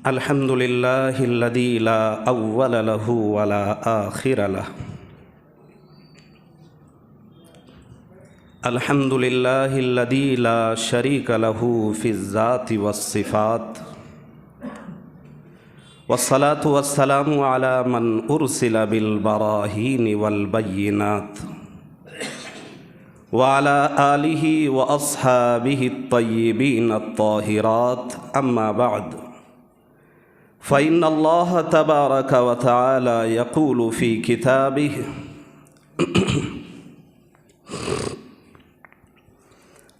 الحمد لله الذي لا أول له ولا آخر له. الحمد لله الذي لا شريك له في الذات والصفات، والصلاة والسلام على من أرسل بالبراهين والبينات، وعلى آله وأصحابه الطيبين الطاهرات. أما بعد، فإن الله تبارك وتعالى يقول في كتابه: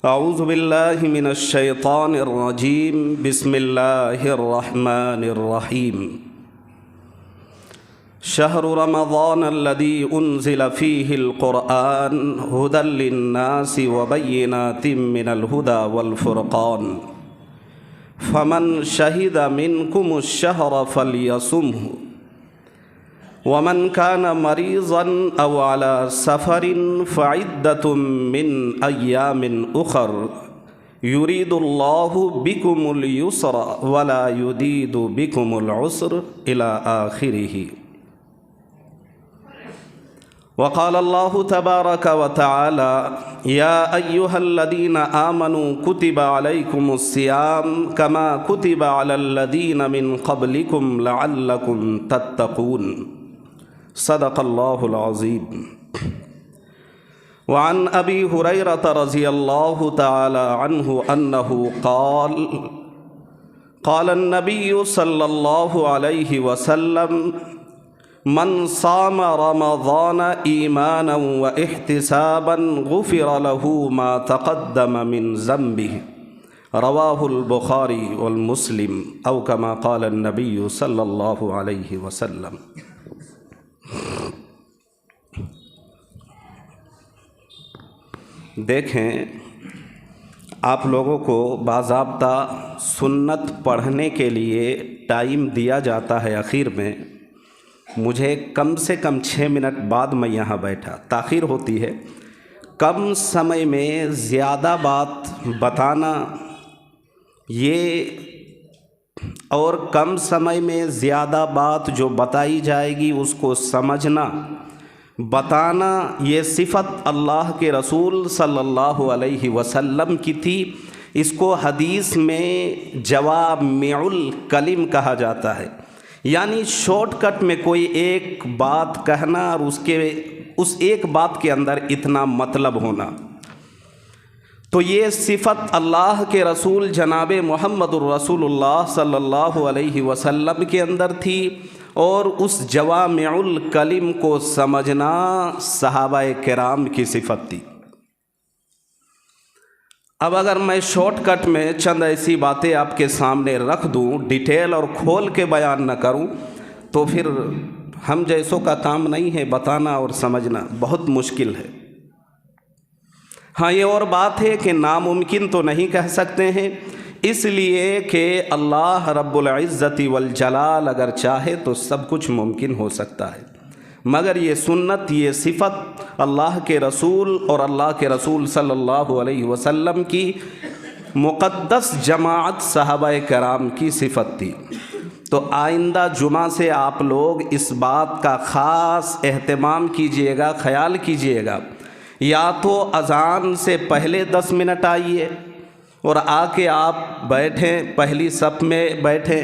أعوذ بالله من الشيطان الرجيم، بسم الله الرحمن الرحيم. شهر رمضان الذي أنزل فيه القرآن هدى للناس وبينات من الهدى والفرقان، فمن شهد منكم الشهر فليصمه، ومن كان مريضا أو على سفر فعدة من أيام أخر، يريد الله بكم اليسر ولا يريد بكم العسر، إلى آخره. وقال الله تبارك وتعالى: يا أيها الذين آمنوا كتب عليكم الصيام كما كتب على الذين من قبلكم لعلكم تتقون. صدق الله العظيم. وعن أبي هريرة رضي الله تعالى عنه أنه قال: قال النبي صلى الله عليه وسلم: من صام رمضان إيمانا واحتسابا غفر له ما تقدم من ذنبه. رواه البخاري والمسلم، أو كما قال النبي صلى الله عليه وسلم. دیکھیں، آپ لوگوں کو باضابطہ سنت پڑھنے کے لیے ٹائم دیا جاتا ہے اخیر میں. مجھے کم سے کم 6 منٹ بعد میں یہاں بیٹھا، تاخیر ہوتی ہے. کم سمے میں زیادہ بات بتانا یہ، اور کم سمے میں زیادہ بات جو بتائی جائے گی اس کو سمجھنا، بتانا، یہ صفت اللہ کے رسول صلی اللہ علیہ وسلم کی تھی. اس کو حدیث میں جوامع الکلم کہا جاتا ہے، یعنی شارٹ کٹ میں کوئی ایک بات کہنا اور اس ایک بات کے اندر اتنا مطلب ہونا. تو یہ صفت اللہ کے رسول جناب محمد الرسول اللہ صلی اللہ علیہ وسلم کے اندر تھی، اور اس جوامع الکلم کو سمجھنا صحابہ کرام کی صفت تھی. اب اگر میں شارٹ کٹ میں چند ایسی باتیں آپ کے سامنے رکھ دوں، ڈیٹیل اور کھول کے بیان نہ کروں، تو پھر ہم جیسوں کا کام نہیں ہے. بتانا اور سمجھنا بہت مشکل ہے. ہاں، یہ اور بات ہے کہ ناممکن تو نہیں کہہ سکتے ہیں، اس لیے کہ اللہ رب العزت والجلال اگر چاہے تو سب کچھ ممکن ہو سکتا ہے. مگر یہ سنت، یہ صفت اللہ کے رسول اور اللہ کے رسول صلی اللہ علیہ وسلم کی مقدس جماعت صحابہ کرام کی صفت تھی. تو آئندہ جمعہ سے آپ لوگ اس بات کا خاص اہتمام کیجئے گا، خیال کیجئے گا. یا تو اذان سے پہلے 10 منٹ آئیے اور آ کے آپ بیٹھیں، پہلی صف میں بیٹھیں.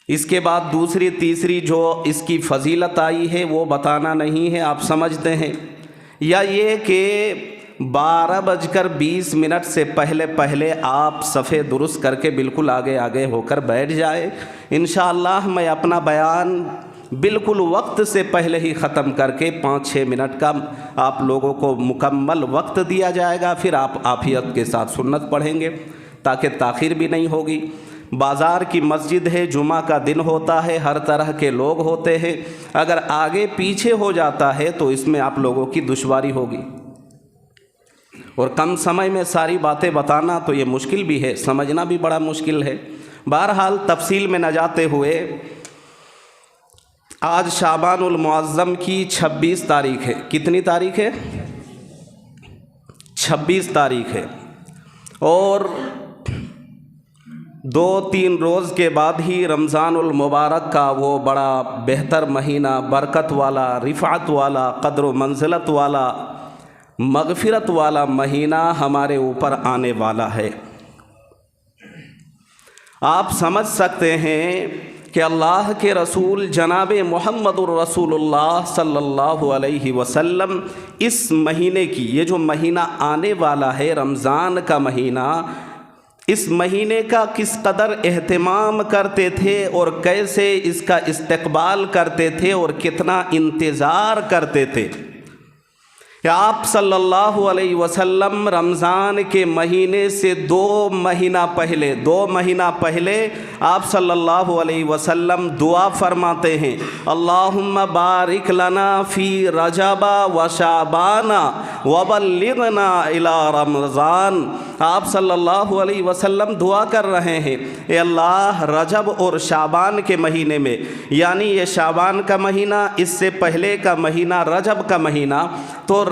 اس کے بعد دوسری تیسری جو اس کی فضیلت آئی ہے وہ بتانا نہیں ہے، آپ سمجھتے ہیں. یا یہ کہ 12:20 سے پہلے آپ صفحے درست کر کے بالکل آگے ہو کر بیٹھ جائے. انشاءاللہ میں اپنا بیان بالکل وقت سے پہلے ہی ختم کر کے 5-6 منٹ کا آپ لوگوں کو مکمل وقت دیا جائے گا. پھر آپ عافیت کے ساتھ سنت پڑھیں گے تاکہ تاخیر بھی نہیں ہوگی. بازار کی مسجد ہے، جمعہ کا دن ہوتا ہے، ہر طرح کے لوگ ہوتے ہیں. اگر آگے پیچھے ہو جاتا ہے تو اس میں آپ لوگوں کی دشواری ہوگی، اور کم سمے میں ساری باتیں بتانا تو یہ مشکل بھی ہے، سمجھنا بھی بڑا مشکل ہے. بہرحال تفصیل میں نہ جاتے ہوئے، آج شعبان المعظم کی 26 تاریخ ہے. کتنی تاریخ ہے؟ 26 تاریخ ہے. اور 2-3 روز کے بعد ہی رمضان المبارک کا وہ بڑا بہتر مہینہ، برکت والا، رفعت والا، قدر و منزلت والا، مغفرت والا مہینہ ہمارے اوپر آنے والا ہے۔ آپ سمجھ سکتے ہیں کہ اللہ کے رسول جناب محمد الرسول اللہ صلی اللہ علیہ وسلم اس مہینے کی، یہ جو مہینہ آنے والا ہے رمضان کا مہینہ، اس مہینے کا کس قدر اہتمام کرتے تھے اور کیسے اس کا استقبال کرتے تھے اور کتنا انتظار کرتے تھے کہ آپ صلی اللہ علیہ وسلم رمضان کے مہینے سے 2 مہینہ پہلے آپ صلی اللہ علیہ وسلم دعا فرماتے ہیں، اللہم بارک لنا فی رجب و شعبان وبلغنا الی رمضان۔ آپ صلی اللہ علیہ وسلم دعا کر رہے ہیں، اے اللہ رجب اور شعبان کے مہینے میں، یعنی یہ شعبان کا مہینہ، اس سے پہلے کا مہینہ رجب کا مہینہ، تو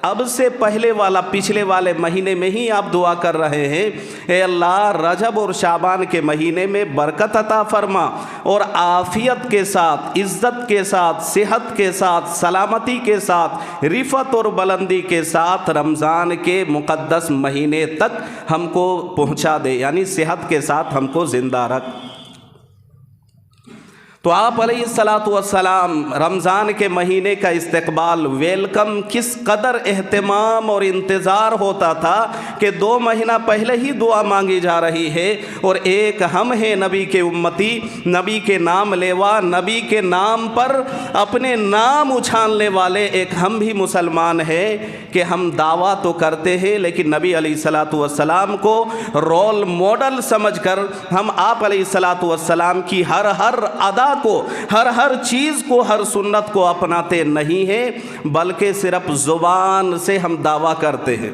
اب سے پہلے والا پچھلے والے مہینے میں ہی آپ دعا کر رہے ہیں، اے اللہ رجب اور شعبان کے مہینے میں برکت عطا فرما اور عافیت کے ساتھ، عزت کے ساتھ، صحت کے ساتھ، سلامتی کے ساتھ، رفعت اور بلندی کے ساتھ رمضان کے مقدس مہینے تک ہم کو پہنچا دے، یعنی صحت کے ساتھ ہم کو زندہ رکھ۔ تو آپ علیہ السلام رمضان کے مہینے کا استقبال، ویلکم کس قدر اہتمام اور انتظار ہوتا تھا کہ 2 مہینہ پہلے ہی دعا مانگی جا رہی ہے، اور ایک ہم ہیں نبی کے امتی، نبی کے نام لیوا، نبی کے نام پر اپنے نام اچھالنے والے ایک ہم بھی مسلمان ہیں کہ ہم دعویٰ تو کرتے ہیں لیکن نبی علیہ السلام کو رول ماڈل سمجھ کر ہم آپ علیہ السلام کی ہر ادا کو، ہر چیز کو، ہر سنت کو اپناتے نہیں ہیں، بلکہ صرف زبان سے ہم دعویٰ کرتے ہیں،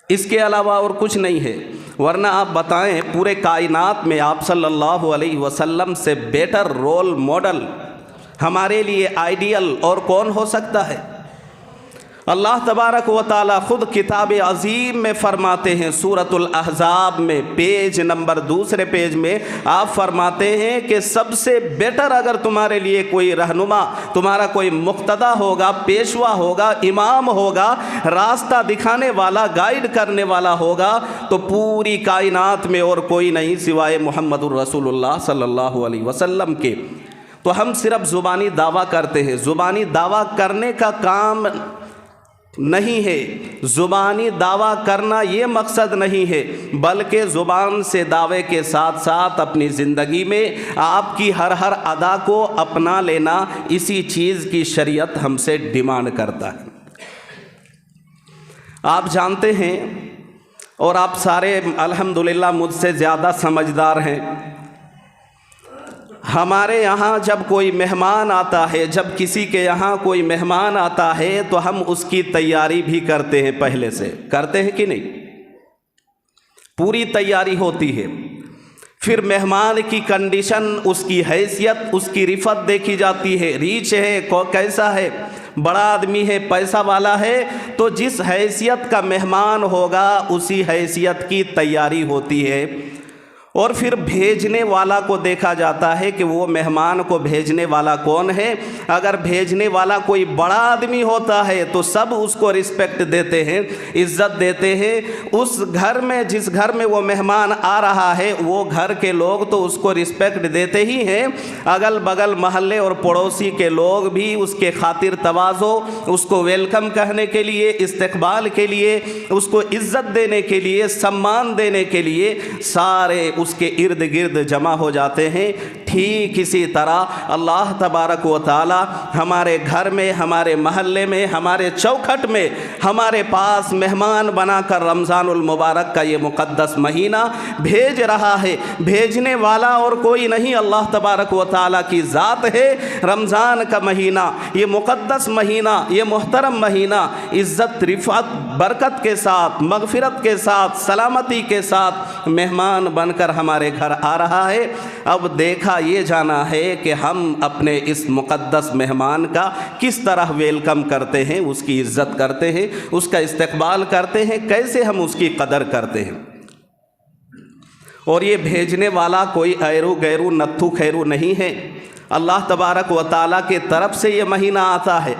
اس کے علاوہ اور کچھ نہیں ہے۔ ورنہ آپ بتائیں پورے کائنات میں آپ صلی اللہ علیہ وسلم سے بیٹر رول ماڈل، ہمارے لیے آئیڈیل اور کون ہو سکتا ہے؟ اللہ تبارک و تعالی خود کتاب عظیم میں فرماتے ہیں، سورۃ الاحزاب میں پیج نمبر 2 پیج میں آپ فرماتے ہیں کہ سب سے بیٹر اگر تمہارے لیے کوئی رہنما، تمہارا کوئی مقتدا ہوگا، پیشوا ہوگا، امام ہوگا، راستہ دکھانے والا، گائیڈ کرنے والا ہوگا، تو پوری کائنات میں اور کوئی نہیں سوائے محمد الرسول اللہ صلی اللہ علیہ وسلم کے۔ تو ہم صرف زبانی دعویٰ کرتے ہیں، زبانی دعویٰ کرنے کا کام نہیں ہے، زبانی دعویٰ کرنا یہ مقصد نہیں ہے، بلکہ زبان سے دعوے کے ساتھ ساتھ اپنی زندگی میں آپ کی ہر ادا کو اپنا لینا، اسی چیز کی شریعت ہم سے ڈیمانڈ کرتا ہے۔ آپ جانتے ہیں اور آپ سارے الحمدللہ مجھ سے زیادہ سمجھدار ہیں، ہمارے یہاں جب کوئی مہمان آتا ہے، جب کسی کے یہاں کوئی مہمان آتا ہے تو ہم اس کی تیاری بھی کرتے ہیں، پہلے سے کرتے ہیں کہ نہیں؟ پوری تیاری ہوتی ہے، پھر مہمان کی کنڈیشن، اس کی حیثیت، اس کی رفعت دیکھی جاتی ہے، ریچ ہے، کیسا ہے، بڑا آدمی ہے، پیسہ والا ہے، تو جس حیثیت کا مہمان ہوگا اسی حیثیت کی تیاری ہوتی ہے۔ اور پھر بھیجنے والا کو دیکھا جاتا ہے کہ وہ مہمان کو بھیجنے والا کون ہے۔ اگر بھیجنے والا کوئی بڑا آدمی ہوتا ہے تو سب اس کو رسپیکٹ دیتے ہیں، عزت دیتے ہیں۔ اس گھر میں، جس گھر میں وہ مہمان آ رہا ہے، وہ گھر کے لوگ تو اس کو رسپیکٹ دیتے ہی ہیں، اگل بغل محلے اور پڑوسی کے لوگ بھی اس کے خاطر تواضع، اس کو ویلکم کہنے کے لیے، استقبال کے لیے، اس کو عزت دینے کے لیے، سمان دینے کے لیے سارے اس کے ارد گرد جمع ہو جاتے ہیں۔ ٹھیک اسی طرح اللہ تبارک و تعالی ہمارے گھر میں، ہمارے محلے میں، ہمارے چوکھٹ میں ہمارے پاس مہمان بنا کر رمضان المبارک کا یہ مقدس مہینہ بھیج رہا ہے۔ بھیجنے والا اور کوئی نہیں، اللہ تبارک و تعالی کی ذات ہے۔ رمضان کا مہینہ، یہ مقدس مہینہ، یہ محترم مہینہ عزت، رفعت، برکت کے ساتھ، مغفرت کے ساتھ، سلامتی کے ساتھ مہمان بن کر ہمارے گھر آ رہا ہے۔ اب دیکھا یہ جانا ہے کہ ہم اپنے اس مقدس مہمان کا کس طرح ویلکم کرتے ہیں، اس کی عزت کرتے ہیں، اس کا استقبال کرتے ہیں، کیسے ہم اس کی قدر کرتے ہیں۔ اور یہ بھیجنے والا کوئی ایرو گیرو نتھو خیرو نہیں ہے، اللہ تبارک و تعالیٰ کے طرف سے یہ مہینہ آتا ہے۔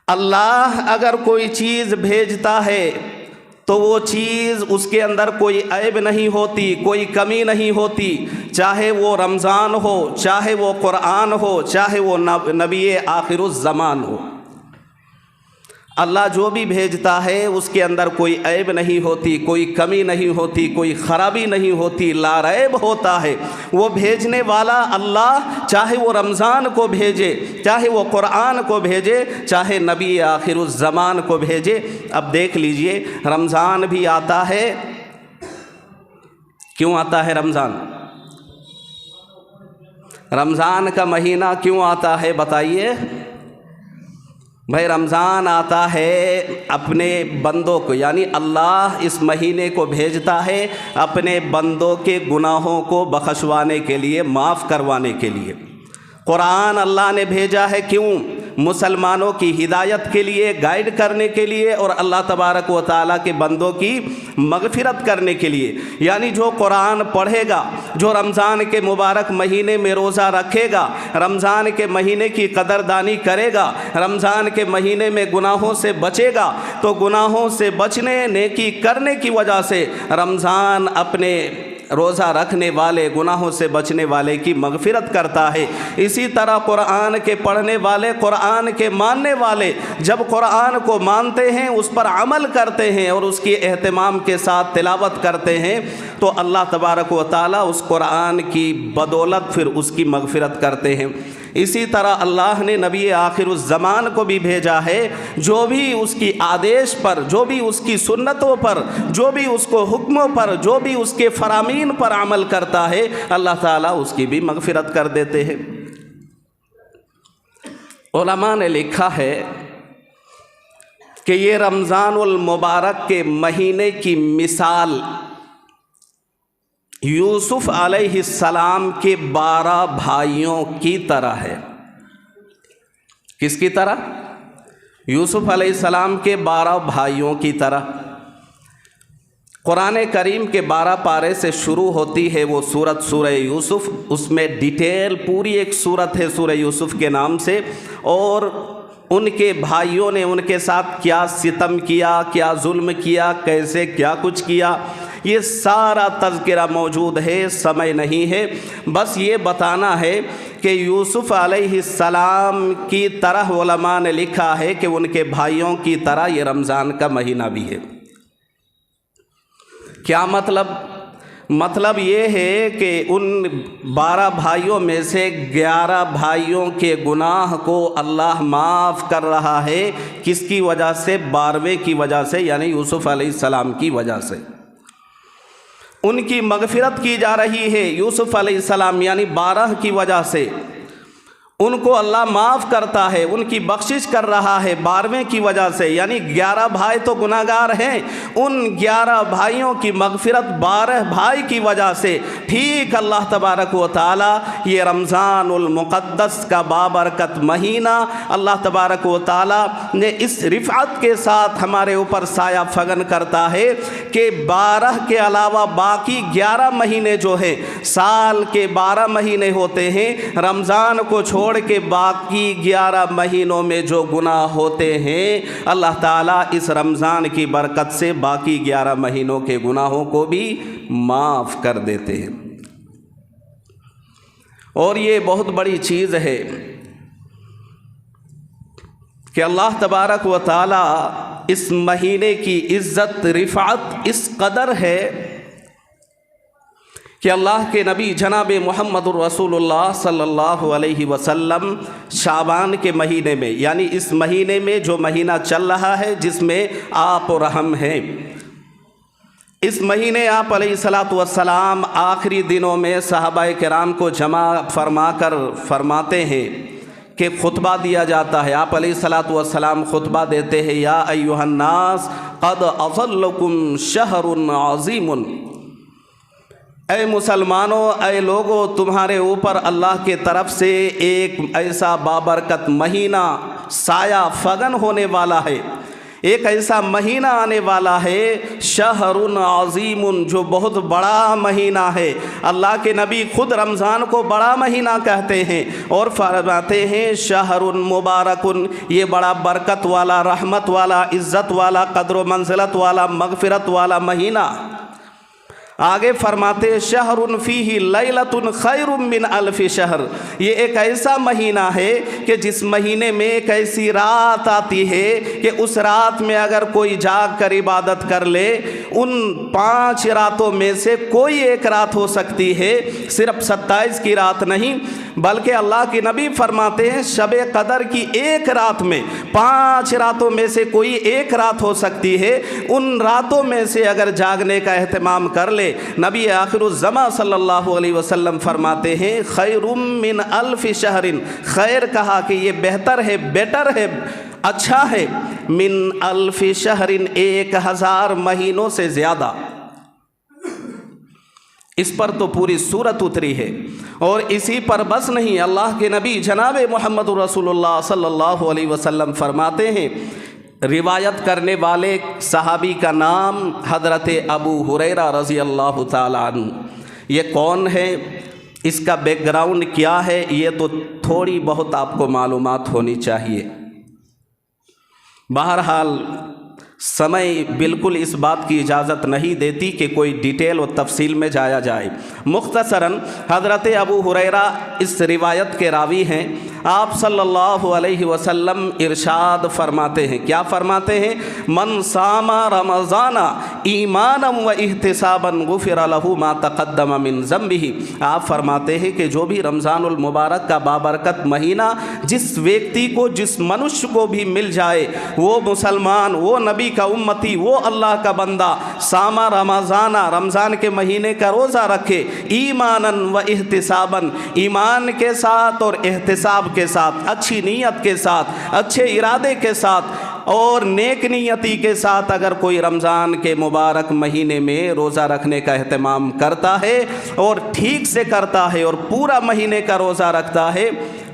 اللہ اگر کوئی چیز بھیجتا ہے تو وہ چیز اس کے اندر کوئی عیب نہیں ہوتی، کوئی کمی نہیں ہوتی، چاہے وہ رمضان ہو، چاہے وہ قرآن ہو، چاہے وہ نبی آخر الزمان ہو۔ اللہ جو بھی بھیجتا ہے اس کے اندر کوئی عیب نہیں ہوتی، کوئی کمی نہیں ہوتی، کوئی خرابی نہیں ہوتی، لا ریب ہوتا ہے۔ وہ بھیجنے والا اللہ چاہے وہ رمضان کو بھیجے، چاہے وہ قرآن کو بھیجے، چاہے نبی آخر الزمان کو بھیجے۔ اب دیکھ لیجئے رمضان بھی آتا ہے، کیوں آتا ہے رمضان؟ رمضان کا مہینہ کیوں آتا ہے بتائیے؟ بھائی رمضان آتا ہے اپنے بندوں کو، یعنی اللہ اس مہینے کو بھیجتا ہے اپنے بندوں کے گناہوں کو بخشوانے کے لیے، معاف کروانے کے لیے۔ قرآن اللہ نے بھیجا ہے کیوں؟ مسلمانوں کی ہدایت کے لیے، گائیڈ کرنے کے لیے، اور اللہ تبارک و تعالیٰ کے بندوں کی مغفرت کرنے کے لیے۔ یعنی جو قرآن پڑھے گا، جو رمضان کے مبارک مہینے میں روزہ رکھے گا، رمضان کے مہینے کی قدردانی کرے گا، رمضان کے مہینے میں گناہوں سے بچے گا، تو گناہوں سے بچنے، نیکی کرنے کی وجہ سے رمضان اپنے روزہ رکھنے والے، گناہوں سے بچنے والے کی مغفرت کرتا ہے۔ اسی طرح قرآن کے پڑھنے والے، قرآن کے ماننے والے جب قرآن کو مانتے ہیں، اس پر عمل کرتے ہیں اور اس کی اہتمام کے ساتھ تلاوت کرتے ہیں، تو اللہ تبارک و تعالیٰ اس قرآن کی بدولت پھر اس کی مغفرت کرتے ہیں۔ اسی طرح اللہ نے نبی آخر الزمان کو بھی بھیجا ہے، جو بھی اس کی آدیش پر، جو بھی اس کی سنتوں پر، جو بھی اس کو حکموں پر، جو بھی اس کے فرامین پر عمل کرتا ہے، اللہ تعالیٰ اس کی بھی مغفرت کر دیتے ہیں۔ علماء نے لکھا ہے کہ یہ رمضان المبارک کے مہینے کی مثال یوسف علیہ السلام کے 12 بھائیوں کی طرح ہے۔ کس کی طرح؟ یوسف علیہ السلام کے 12 بھائیوں کی طرح۔ قرآن کریم کے 12 پارے سے شروع ہوتی ہے وہ سورت، سورہ یوسف۔ اس میں ڈیٹیل پوری ایک سورت ہے سورہ یوسف کے نام سے، اور ان کے بھائیوں نے ان کے ساتھ کیا ستم کیا، کیا ظلم کیا، کیسے کیا کچھ کیا، یہ سارا تذکرہ موجود ہے، سمے نہیں ہے۔ بس یہ بتانا ہے کہ یوسف علیہ السلام کی طرح علماء نے لکھا ہے کہ ان کے بھائیوں کی طرح یہ رمضان کا مہینہ بھی ہے۔ کیا مطلب؟ مطلب یہ ہے کہ ان 12 بھائیوں میں سے 11 بھائیوں کے گناہ کو اللہ معاف کر رہا ہے۔ کس کی وجہ سے؟ 12ویں کی وجہ سے، یعنی یوسف علیہ السلام کی وجہ سے ان کی مغفرت کی جا رہی ہے۔ یوسف علیہ السلام یعنی 12 کی وجہ سے ان کو اللہ معاف کرتا ہے، ان کی بخشش کر رہا ہے 12ویں کی وجہ سے، یعنی 11 بھائی تو گناہ گار ہیں، ان 11 بھائیوں کی مغفرت 12 بھائی کی وجہ سے۔ ٹھیک اللہ تبارک و تعالی یہ رمضان المقدس کا بابرکت مہینہ اللہ تبارک و تعالی نے اس رفعت کے ساتھ ہمارے اوپر سایہ فگن کرتا ہے کہ 12 کے علاوہ باقی 11 مہینے جو ہیں، سال کے 12 مہینے ہوتے ہیں، رمضان کو چھوڑ کے باقی 11 مہینوں میں جو گناہ ہوتے ہیں، اللہ تعالیٰ اس رمضان کی برکت سے باقی 11 مہینوں کے گناہوں کو بھی معاف کر دیتے ہیں۔ اور یہ بہت بڑی چیز ہے کہ اللہ تبارک و تعالیٰ اس مہینے کی عزت، رفعت اس قدر ہے کہ اللہ کے نبی جناب محمد الرسول اللہ صلی اللہ علیہ وسلم شعبان کے مہینے میں، یعنی اس مہینے میں جو مہینہ چل رہا ہے جس میں آپ اور ہم ہیں، اس مہینے آپ علیہ السلام آخری دنوں میں صحابہ کرام کو جمع فرما کر فرماتے ہیں کہ خطبہ دیا جاتا ہے۔ آپ علیہ السلام خطبہ دیتے ہیں، یا ایھا الناس قد اظلکم شہر عظیم، اے مسلمانوں، اے لوگوں، تمہارے اوپر اللہ کے طرف سے ایک ایسا بابرکت مہینہ سایہ فگن ہونے والا ہے ایک ایسا مہینہ آنے والا ہے شہر عظیم، جو بہت بڑا مہینہ ہے۔ اللہ کے نبی خود رمضان کو بڑا مہینہ کہتے ہیں اور فرماتے ہیں شہر مبارک، یہ بڑا برکت والا، رحمت والا، عزت والا، قدر و منزلت والا، مغفرت والا مہینہ۔ آگے فرماتے شہر فیہ لیلۃ خیر من الف شہر، یہ ایک ایسا مہینہ ہے کہ جس مہینے میں ایک ایسی رات آتی ہے کہ اس رات میں اگر کوئی جاگ کر عبادت کر لے، ان 5 راتوں میں سے کوئی ایک رات ہو سکتی ہے، صرف 27 کی رات نہیں، بلکہ اللہ کے نبی فرماتے ہیں شب قدر کی ایک رات میں 5 راتوں میں سے کوئی ایک رات ہو سکتی ہے۔ ان راتوں میں سے اگر جاگنے کا اہتمام کر لے، نبی آخر الزماں صلی اللہ علیہ وسلم فرماتے ہیں خیر من الف شہر، خیر کہا کہ یہ بہتر ہے، بیٹر ہے، اچھا ہے، من الف شہر 1000 مہینوں سے زیادہ۔ اس پر تو پوری سورت اتری ہے، اور اسی پر بس نہیں، اللہ کے نبی جناب محمد رسول اللہ صلی اللہ علیہ وسلم فرماتے ہیں، روایت کرنے والے صحابی کا نام حضرت ابو ہریرہ رضی اللہ تعالیٰ عنہ۔ یہ کون ہے، اس کا بیک گراؤنڈ کیا ہے، یہ تو تھوڑی بہت آپ کو معلومات ہونی چاہیے۔ بہرحال سمے بالکل اس بات کی اجازت نہیں دیتی کہ کوئی ڈیٹیل و تفصیل میں جایا جائے۔ مختصراً حضرت ابو ہریرہ اس روایت کے راوی ہیں۔ آپ صلی اللہ علیہ وسلم ارشاد فرماتے ہیں، کیا فرماتے ہیں؟ من صام رمضان ایمانا و احتسابا غفر له ما تقدم من ذنبہ۔ آپ فرماتے ہیں کہ جو بھی رمضان المبارک کا بابرکت مہینہ جس ویکتی کو، جس منشیہ کو بھی مل جائے، وہ مسلمان، وہ نبی کا امتی، وہ اللہ کا بندہ، صام رمضان، رمضان کے مہینے کا روزہ رکھے، ایمانا و احتسابا، ایمان کے ساتھ اور احتساب کے ساتھ، اچھی نیت کے ساتھ، اچھے ارادے کے ساتھ اور نیک نیتی کے ساتھ اگر کوئی رمضان کے مبارک مہینے میں روزہ رکھنے کا اہتمام کرتا ہے اور ٹھیک سے کرتا ہے اور پورا مہینے کا روزہ رکھتا ہے،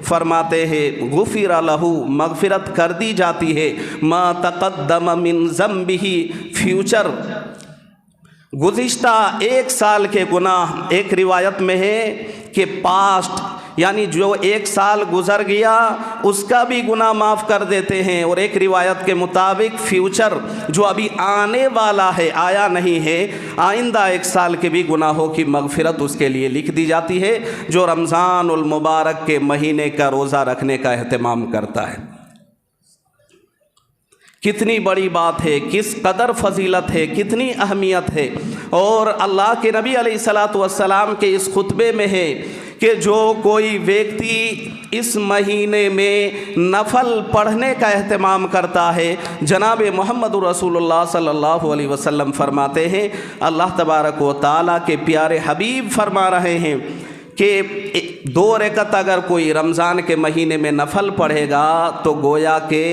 فرماتے ہیں غفر لہ، مغفرت کر دی جاتی ہے، ما تقدم من ذنبہ، فیوچر گزشتہ 1 سال کے گناہ۔ ایک روایت میں ہے کہ پاسٹ، یعنی جو 1 سال گزر گیا اس کا بھی گناہ معاف کر دیتے ہیں، اور ایک روایت کے مطابق فیوچر جو ابھی آنے والا ہے، آیا نہیں ہے، آئندہ 1 سال کے بھی گناہوں کی مغفرت اس کے لیے لکھ دی جاتی ہے جو رمضان المبارک کے مہینے کا روزہ رکھنے کا اہتمام کرتا ہے۔ کتنی بڑی بات ہے، کس قدر فضیلت ہے، کتنی اہمیت ہے۔ اور اللہ کے نبی علیہ الصلاۃ والسلام کے اس خطبے میں ہے کہ جو کوئی ویکتی اس مہینے میں نفل پڑھنے کا اہتمام کرتا ہے، جناب محمد رسول اللہ صلی اللہ علیہ وسلم فرماتے ہیں، اللہ تبارک و تعالیٰ کے پیارے حبیب فرما رہے ہیں کہ 2 رکعت اگر کوئی رمضان کے مہینے میں نفل پڑھے گا تو گویا کہ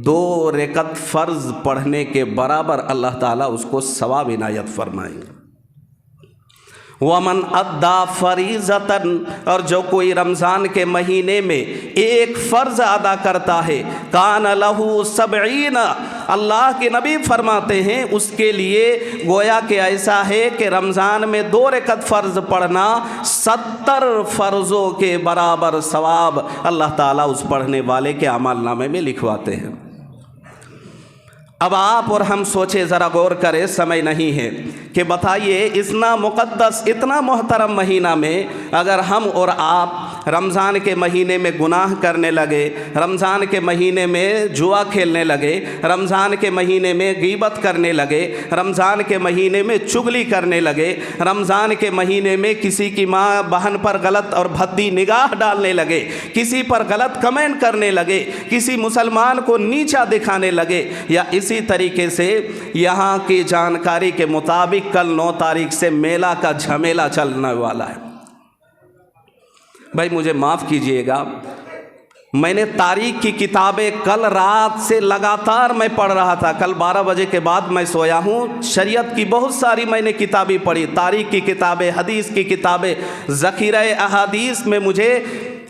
2 رکعت فرض پڑھنے کے برابر اللہ تعالیٰ اس کو ثواب عنایت فرمائیں گے۔ وَمَنْ أَدَّى فَرِيضَةً، اور جو کوئی رمضان کے مہینے میں ایک فرض ادا کرتا ہے، كَانَ لَهُ 70، اللہ کے نبی فرماتے ہیں اس کے لیے گویا کہ ایسا ہے کہ رمضان میں 2 رکعت فرض پڑھنا 70 فرضوں کے برابر ثواب اللہ تعالیٰ اس پڑھنے والے کے اعمال نامے میں لکھواتے ہیں۔ اب آپ اور ہم سوچے، ذرا غور کریں، سمے نہیں ہے کہ بتائیے اتنا مقدس، اتنا محترم مہینہ میں اگر ہم اور آپ رمضان کے مہینے میں گناہ کرنے لگے، رمضان کے مہینے میں جوا کھیلنے لگے، رمضان کے مہینے میں غیبت کرنے لگے، رمضان کے مہینے میں چغلی کرنے لگے، رمضان کے مہینے میں کسی کی ماں بہن پر غلط اور بھدی نگاہ ڈالنے لگے، کسی پر غلط کمنٹ کرنے لگے، کسی مسلمان کو نیچا دکھانے لگے، یا اسی طریقے سے یہاں کی جانکاری کے مطابق کل 9 تاریخ سے میلہ کا جھمیلا چلنے والا ہے۔ بھائی مجھے معاف کیجئے گا، میں نے تاریخ کی کتابیں کل رات سے لگاتار میں پڑھ رہا تھا، کل 12 بجے کے بعد میں سویا ہوں، شریعت کی بہت ساری میں نے کتابیں پڑھی، تاریخ کی کتابیں، حدیث کی کتابیں، ذخیرہ احادیث میں مجھے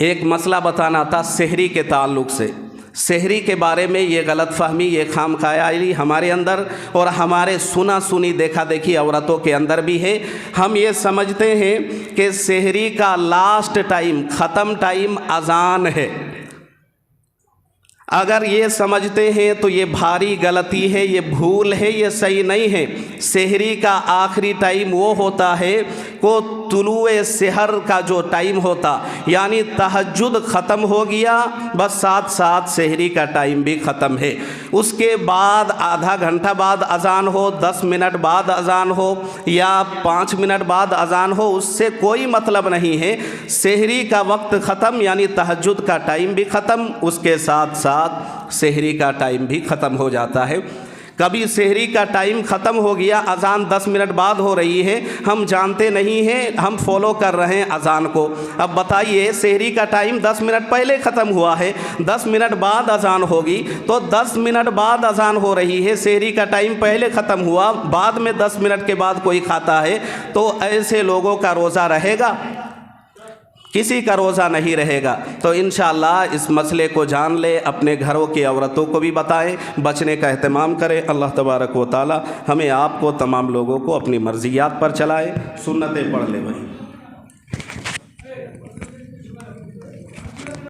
ایک مسئلہ بتانا تھا سحری کے تعلق سے۔ سحری کے بارے میں یہ غلط فہمی، یہ خام خیالی ہمارے اندر اور ہمارے سنا سنی دیکھا دیکھی عورتوں کے اندر بھی ہے۔ ہم یہ سمجھتے ہیں کہ سحری کا لاسٹ ٹائم، ختم ٹائم اذان ہے۔ اگر یہ سمجھتے ہیں تو یہ بھاری غلطی ہے، یہ بھول ہے، یہ صحیح نہیں ہے۔ سحری کا آخری ٹائم وہ ہوتا ہے کو طلوع سحر کا جو ٹائم ہوتا، یعنی تہجد ختم ہو گیا، بس ساتھ ساتھ سحری کا ٹائم بھی ختم ہے۔ اس کے بعد آدھا گھنٹہ بعد اذان ہو، 10 منٹ بعد اذان ہو یا 5 منٹ بعد اذان ہو، اس سے کوئی مطلب نہیں ہے۔ سحری کا وقت ختم یعنی تہجد کا ٹائم بھی ختم، اس کے ساتھ ساتھ سحری کا ٹائم بھی ختم ہو جاتا ہے۔ کبھی سحری کا ٹائم ختم ہو گیا، اذان 10 منٹ بعد ہو رہی ہے، ہم جانتے نہیں ہیں، ہم فالو کر رہے ہیں اذان کو۔ اب بتائیے سحری کا ٹائم 10 منٹ پہلے ختم ہوا ہے، 10 منٹ بعد اذان ہوگی، تو 10 منٹ بعد اذان ہو رہی ہے، سحری کا ٹائم پہلے ختم ہوا، بعد میں 10 منٹ کے بعد کوئی کھاتا ہے، تو ایسے لوگوں کا روزہ رہے گا؟ کسی کا روزہ نہیں رہے گا۔ تو انشاءاللہ اس مسئلے کو جان لے، اپنے گھروں کی عورتوں کو بھی بتائیں، بچنے کا اہتمام کریں۔ اللہ تبارک و تعالی ہمیں آپ کو تمام لوگوں کو اپنی مرضیات پر چلائے، سنتیں پڑھ لے وہیں۔